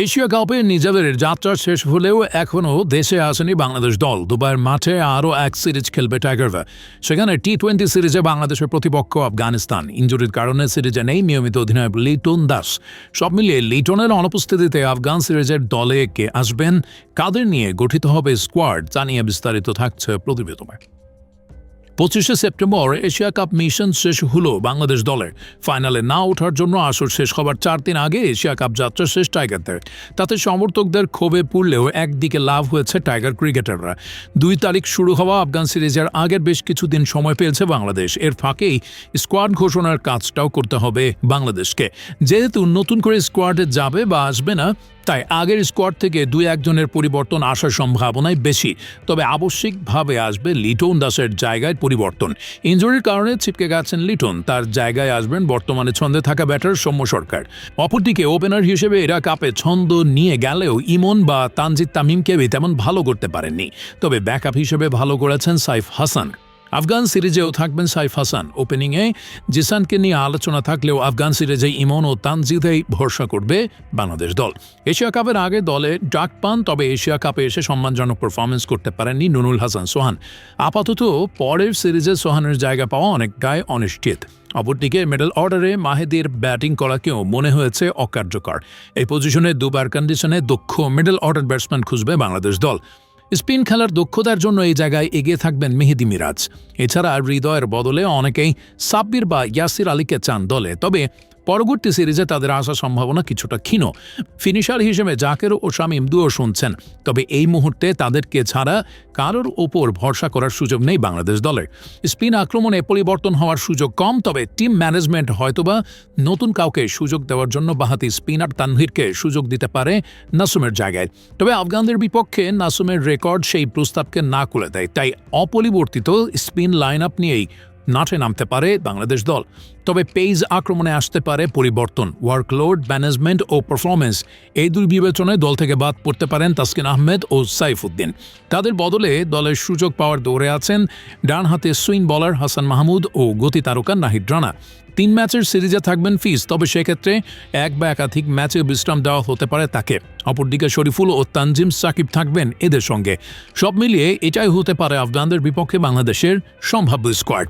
Asia কাপে নিজেদের যাত্রা শেষ হলেও এখনও দেশে আসেনি বাংলাদেশ দল। দুবাইয়ের মাঠে আরও এক সিরিজ খেলবে টাইগাররা। সেখানে টি-20 সিরিজে বাংলাদেশের প্রতিপক্ষ আফগানিস্তান। ইনজুরির কারণে সিরিজে নেই নিয়মিত অধিনায়ক লিটন দাস। সব মিলিয়ে লিটনের অনুপস্থিতিতে আফগান সিরিজের দলে কে আসবেন, কাদের নিয়ে গঠিত হবে স্কোয়াড, তা নিয়ে বিস্তারিত থাকছে প্রতিবেদনে। 25 সেপ্টেম্বর এশিয়া কাপ মিশন শেষ হলো বাংলাদেশ দলের। ফাইনালে না ওঠার জন্য আসর শেষ হবার 4 দিন আগে এশিয়া কাপ যাত্রা শেষ টাইগারদের। তাতে সমর্থকদের ক্ষোভে পুড়লেও একদিকে লাভ হয়েছে টাইগার ক্রিকেটাররা। 2 তারিখ শুরু হওয়া আফগান সিরিজের আগের বেশ কিছুদিন সময় পেয়েছে বাংলাদেশ। এর ফাঁকেই স্কোয়াড ঘোষণার কাজটাও করতে হবে বাংলাদেশকে। যেহেতু নতুন করে স্কোয়াডে যাবে বা আসবে না, তাই আগের স্কোয়াড থেকে 2-1 জনের পরিবর্তন আসার সম্ভাবনাই বেশি। তবে আবশ্যিকভাবে আসবে লিটন দাসের জায়গায় পরিবর্তন। ইনজুরির কারণে ছিটকে গেছেন লিটন, তার জায়গায় আসবেন বর্তমানে ছন্দে থাকা ব্যাটার সৌম্য সরকার। অপরদিকে ওপেনার হিসেবে এরা কাপে ছন্দ নিয়ে গেলেও ইমন বা তানজিদ তামিমকেও তেমন ভালো করতে পারেননি। তবে ব্যাকআপ হিসেবে ভালো করেছেন সাইফ হাসান। আফগান সিরিজেও থাকবেন সাইফ হাসান। ওপেনিংয়ে জিসানকে নিয়ে আলোচনা থাকলেও আফগান সিরিজে ইমন ও তানজিদেই ভরসা করবে বাংলাদেশ দল। এশিয়া কাপের আগে দলে ডাক পান, তবে এশিয়া কাপে এসে সম্মানজনক পারফরমেন্স করতে পারেননি নুরুল হাসান সোহান। আপাতত পরের সিরিজে সোহানের জায়গা পাওয়া অনেকটাই অনিশ্চিত। অপরদিকে মিডল অর্ডারে মাহেদির ব্যাটিং করাকেও মনে হয়েছে অকার্যকর। এই পজিশনে দুবার কন্ডিশনে দক্ষ মিডল অর্ডার ব্যাটসম্যান খুঁজবে বাংলাদেশ দল। স্পিন খেলার দক্ষতার জন্য এই জায়গায় এগিয়ে থাকবেন মেহেদী মিরাজ। এছাড়া হৃদয়ের বদলে অনেকেই সাব্বির বা ইয়াসির আলীকে চান দলে। তবে পরবর্তী সিরিজে তাদের আসার সম্ভাবনা কিছুটা ক্ষীণ। ফিনিশার হিসেবে জাকের ও শামীম দুও শুনছেন, তবে এই মুহূর্তে তাদেরকে ছাড়া কারোর ওপর ভরসা করার সুযোগ নেই বাংলাদেশ দলের। স্পিন আক্রমণে পরিবর্তন হওয়ার সুযোগ কম, তবে টিম ম্যানেজমেন্ট হয়তোবা নতুন কাউকে সুযোগ দেওয়ার জন্য বাঁহাতি স্পিনার তানভীরকে সুযোগ দিতে পারে নাসুমের জায়গায়। তবে আফগানদের বিপক্ষে নাসুমের রেকর্ড সেই প্রস্তাবকে না করে দেয়, তাই অপরিবর্তিত স্পিন লাইন আপ নিয়েই মাঠে নামতে পারে বাংলাদেশ দল। তবে পেস আক্রমণে আসতে পারে পরিবর্তন। ওয়ার্কলোড ম্যানেজমেন্ট ও পারফরমেন্স, এই দুই বিবেচনায় দল থেকে বাদ পড়তে পারেন তাসকিন আহমেদ ও সাইফুদ্দিন। তাদের বদলে দলের সুযোগ পাওয়ার দৌড়ে আছেন ডান হাতে সুইং বলার হাসান মাহমুদ ও গতি তারকা নাহিদ রানা। 3 ম্যাচের সিরিজে থাকবেন ফিজ, তবে সেক্ষেত্রে এক বা একাধিক ম্যাচে বিশ্রাম দেওয়া হতে পারে তাকে। অপরদিকে শরীফুল ও তানজিম সাকিব থাকবেন এদের সঙ্গে। সব মিলিয়ে এটাই হতে পারে আফগানদের বিপক্ষে বাংলাদেশের সম্ভাব্য স্কোয়াড।